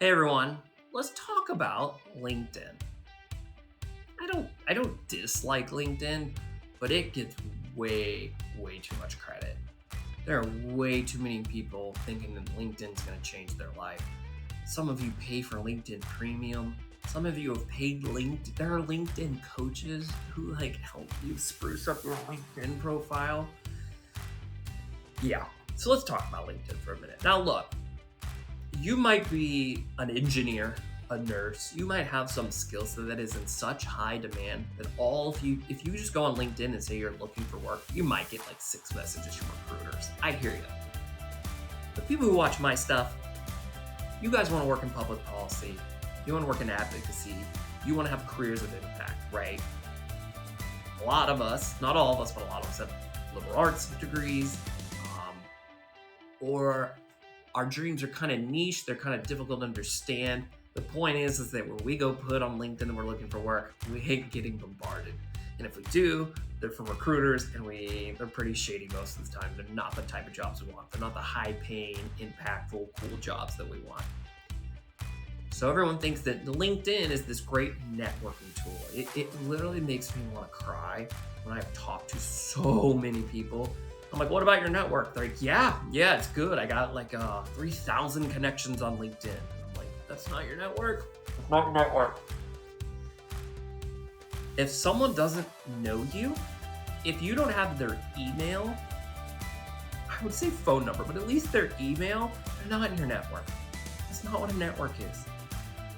Hey everyone, let's talk about LinkedIn. I don't dislike LinkedIn, but it gets way too much credit. There are way too many people thinking that LinkedIn's going to change their life. Some of you pay for LinkedIn Premium. Some of you have paid LinkedIn. There are LinkedIn coaches who help you spruce up your LinkedIn profile. Yeah. So let's talk about LinkedIn for a minute. Now look, you might be an engineer, a nurse. You might have some skill set that is in such high demand that if you just go on LinkedIn and say you're looking for work, you might get like 6 messages from recruiters. I hear you. The people who watch my stuff, you guys want to work in public policy, you want to work in advocacy, you want to have careers of impact, right? A lot of us, not all of us, but a lot of us have liberal arts degrees, or our dreams are kind of niche, they're kind of difficult to understand. The point is that when we go put on LinkedIn and we're looking for work, we hate getting bombarded. And if we do, they're from recruiters and they're pretty shady most of the time. They're not the type of jobs we want. They're not the high paying, impactful, cool jobs that we want. So everyone thinks that LinkedIn is this great networking tool. It literally makes me want to cry when I've talked to so many people. I'm like, what about your network? They're like, yeah, it's good. I got like 3,000 connections on LinkedIn. And I'm like, that's not your network. It's not your network. If someone doesn't know you, if you don't have their email, I would say phone number, but at least their email, they're not in your network. That's not what a network is.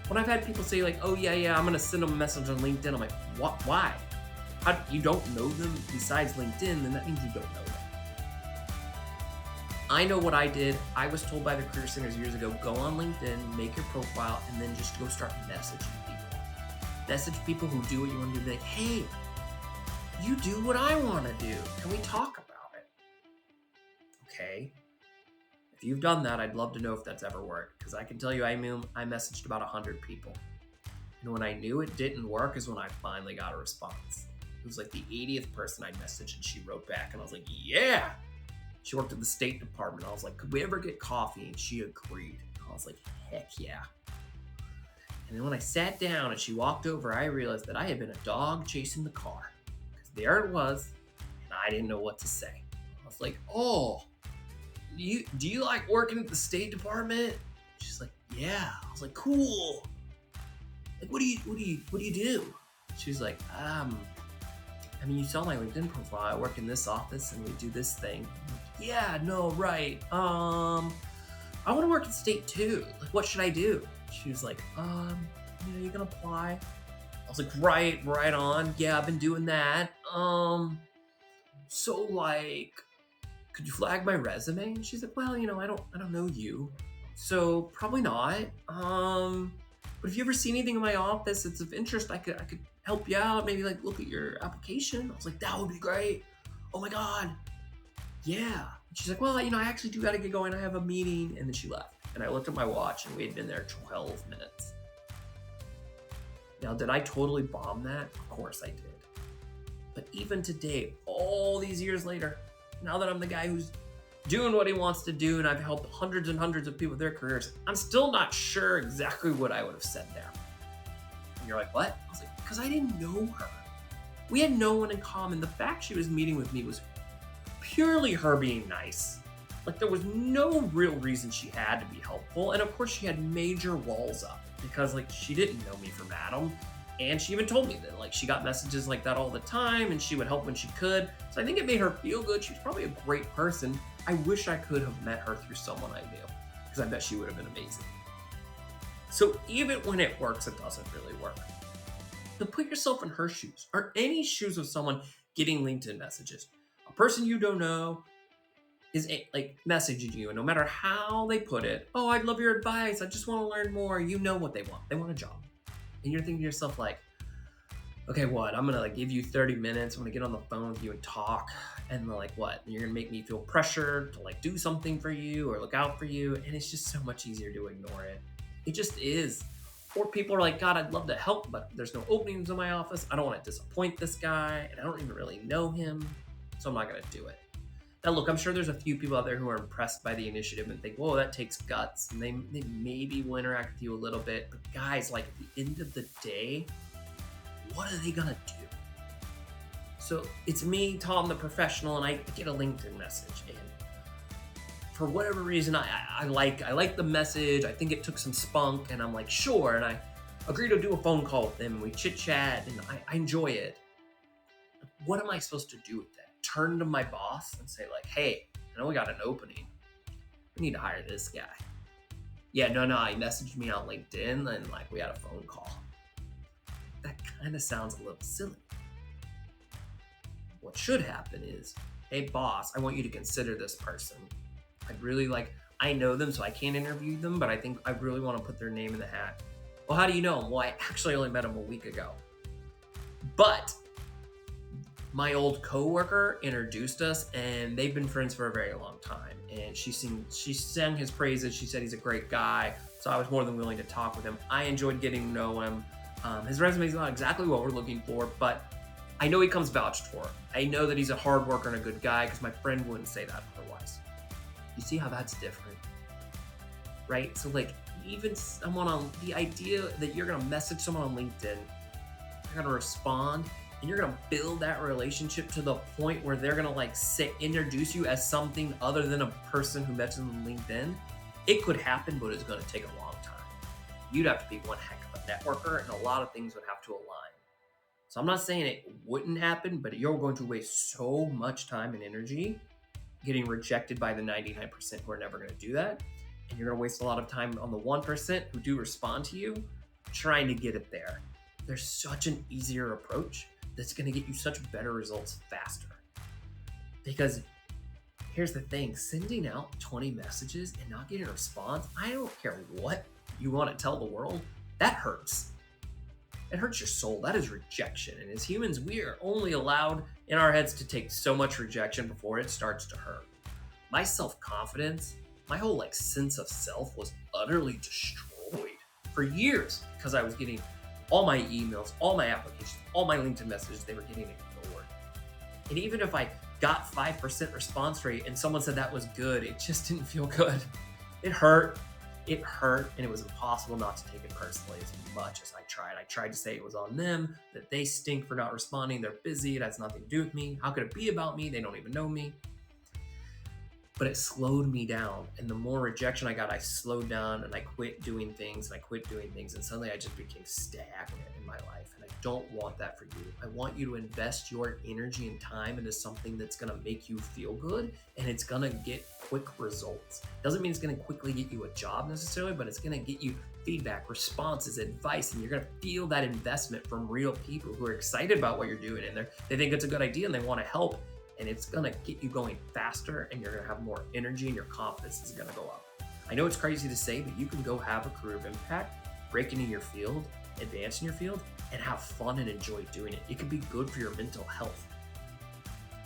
When I've had people say like, oh yeah, I'm gonna send them a message on LinkedIn, I'm like, what? Why? You don't know them besides LinkedIn, then that means you don't know them. I know what I did. I was told by the career singers years ago, go on LinkedIn, make your profile, and then just go start messaging people. Message people who do what you want to do. Be like, hey, you do what I want to do. Can we talk about it? Okay. If you've done that, I'd love to know if that's ever worked. Because I can tell you, I messaged about 100 people. And when I knew it didn't work is when I finally got a response. It was like the 80th person I messaged, and she wrote back, and I was like, yeah. She worked at the State Department. I was like, could we ever get coffee? And she agreed. I was like, heck yeah. And then when I sat down and she walked over, I realized that I had been a dog chasing the car. Because there it was, and I didn't know what to say. I was like, oh, do you like working at the State Department? She's like, yeah. I was like, cool. Like, what do you do? She's like, you saw my LinkedIn profile. I work in this office and we do this thing. Like, yeah, no, right. I want to work at state too. Like, what should I do? She was like, you can apply. I was like, right on. Yeah, I've been doing that. So like, could you flag my resume? And she's like, well, I don't know you, so probably not. But if you ever see anything in my office that's of interest, I could help you out. Maybe like look at your application. I was like, that would be great. Oh my god, yeah. And she's like, well, I actually do gotta get going. I have a meeting, and then she left. And I looked at my watch, and we had been there 12 minutes. Now, did I totally bomb that? Of course I did. But even today, all these years later, now that I'm the guy who's doing what he wants to do and I've helped hundreds and hundreds of people with their careers, I'm still not sure exactly what I would have said there. And you're like, what? I was like, because I didn't know her. We had no one in common. The fact she was meeting with me was purely her being nice. Like, there was no real reason she had to be helpful. And of course, she had major walls up because, like, she didn't know me from Adam. And she even told me that, like, she got messages like that all the time and she would help when she could. So I think it made her feel good. She was probably a great person. I wish I could have met her through someone I knew, because I bet she would have been amazing. So even when it works, it doesn't really work. So put yourself in her shoes, or any shoes of someone getting LinkedIn messages. A person you don't know is like messaging you, and no matter how they put it, oh, I'd love your advice, I just want to learn more. You know what they want. They want a job. And you're thinking to yourself like, okay, what? I'm gonna like give you 30 minutes. I'm gonna get on the phone with you and talk. And like, what? You're gonna make me feel pressure to like do something for you or look out for you. And it's just so much easier to ignore it. It just is. Or people are like, God, I'd love to help, but there's no openings in my office. I don't want to disappoint this guy, and I don't even really know him, so I'm not gonna do it. Now, look, I'm sure there's a few people out there who are impressed by the initiative and think, whoa, that takes guts. And they maybe will interact with you a little bit. But guys, like at the end of the day, what are they going to do? So it's me, Tom, the professional, and I get a LinkedIn message. And for whatever reason, I like the message. I think it took some spunk, and I'm like, sure. And I agree to do a phone call with them. And we chit chat, and I enjoy it. What am I supposed to do with that? Turn to my boss and say, like, hey, I know we got an opening. We need to hire this guy. Yeah, no, he messaged me on LinkedIn, and like we had a phone call. That kind of sounds a little silly. What should happen is, hey, boss, I want you to consider this person. I know them, so I can't interview them, but I think I really want to put their name in the hat. Well, how do you know them? Well, I actually only met them a week ago. But my old coworker introduced us, and they've been friends for a very long time. And she sang his praises. She said he's a great guy. So I was more than willing to talk with him. I enjoyed getting to know him. His resume is not exactly what we're looking for, but I know he comes vouched for. I know that he's a hard worker and a good guy because my friend wouldn't say that otherwise. You see how that's different, right? So like even someone on the idea that you're going to message someone on LinkedIn, you're going to respond, and you're going to build that relationship to the point where they're going to like introduce you as something other than a person who met them on LinkedIn. It could happen, but it's going to take a long time. You'd have to be one heck of a networker, and a lot of things would have to align. So I'm not saying it wouldn't happen, but you're going to waste so much time and energy getting rejected by the 99% who are never going to do that. And you're going to waste a lot of time on the 1% who do respond to you trying to get it there. There's such an easier approach that's going to get you such better results faster. Because here's the thing, sending out 20 messages and not getting a response, I don't care what you want to tell the world, that hurts. It hurts your soul. That is rejection. And as humans, we are only allowed in our heads to take so much rejection before it starts to hurt. My self-confidence, my whole like sense of self was utterly destroyed for years because I was getting all my emails, all my applications, all my LinkedIn messages, they were getting ignored. And even if I got 5% response rate and someone said that was good, it just didn't feel good. It hurt. It hurt, and it was impossible not to take it personally as much as I tried. I tried to say it was on them, that they stink for not responding. They're busy. It has nothing to do with me. How could it be about me? They don't even know me. But it slowed me down. And the more rejection I got, I slowed down and I quit doing things and suddenly I just became stagnant in my life. And I don't want that for you. I want you to invest your energy and time into something that's going to make you feel good and it's going to get quick results. Doesn't mean it's going to quickly get you a job necessarily, but it's going to get you feedback, responses, advice, and you're going to feel that investment from real people who are excited about what you're doing and they think it's a good idea and they want to help. And it's going to get you going faster and you're going to have more energy and your confidence is going to go up. I know it's crazy to say, but you can go have a career of impact, break into your field, advance in your field, and have fun and enjoy doing it. It can be good for your mental health.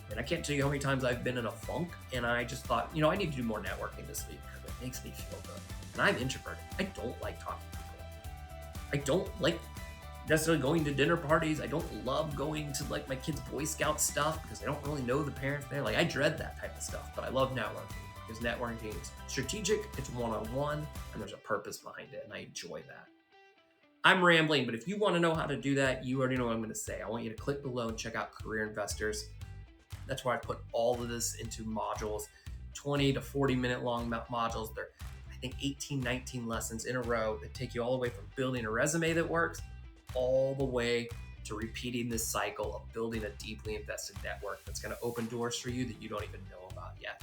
And I can't tell you how many times I've been in a funk and I just thought, I need to do more networking this week because it makes me feel good. And I'm introverted. I don't like talking to people. I don't like necessarily going to dinner parties. I don't love going to like my kids' Boy Scout stuff because I don't really know the parents there. Like I dread that type of stuff, but I love networking because networking is strategic, it's one-on-one, and there's a purpose behind it, and I enjoy that. I'm rambling, but if you want to know how to do that, you already know what I'm going to say. I want you to click below and check out Career Investors. That's where I put all of this into modules, 20 to 40 minute long modules. They're, I think, 18, 19 lessons in a row that take you all the way from building a resume that works all the way to repeating this cycle of building a deeply invested network that's going to open doors for you that you don't even know about yet.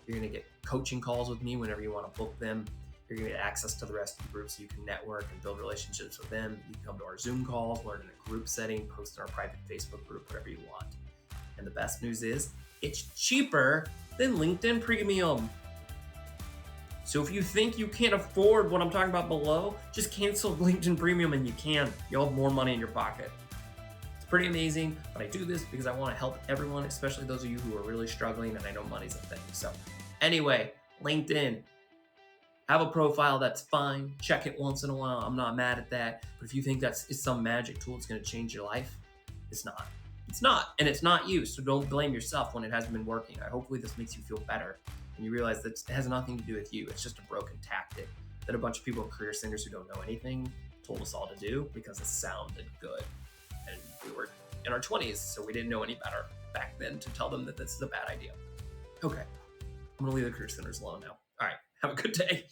You're going to get coaching calls with me whenever you want to book them. You're going to get access to the rest of the group so you can network and build relationships with them. You can come to our Zoom calls, learn in a group setting, post in our private Facebook group, whatever you want. And the best news is it's cheaper than LinkedIn Premium. So if you think you can't afford what I'm talking about below, just cancel LinkedIn Premium and you can. You'll have more money in your pocket. It's pretty amazing, but I do this because I want to help everyone, especially those of you who are really struggling, and I know money's a thing. So anyway, LinkedIn, have a profile, that's fine. Check it once in a while. I'm not mad at that. But if you think it's some magic tool that's going to change your life, it's not. It's not, and it's not you. So don't blame yourself when it hasn't been working. Hopefully, this makes you feel better, and you realize that it has nothing to do with you. It's just a broken tactic that a bunch of people, career singers who don't know anything, told us all to do because it sounded good, and we were in our 20s, so we didn't know any better back then to tell them that this is a bad idea. Okay, I'm gonna leave the career singers alone now. All right, have a good day.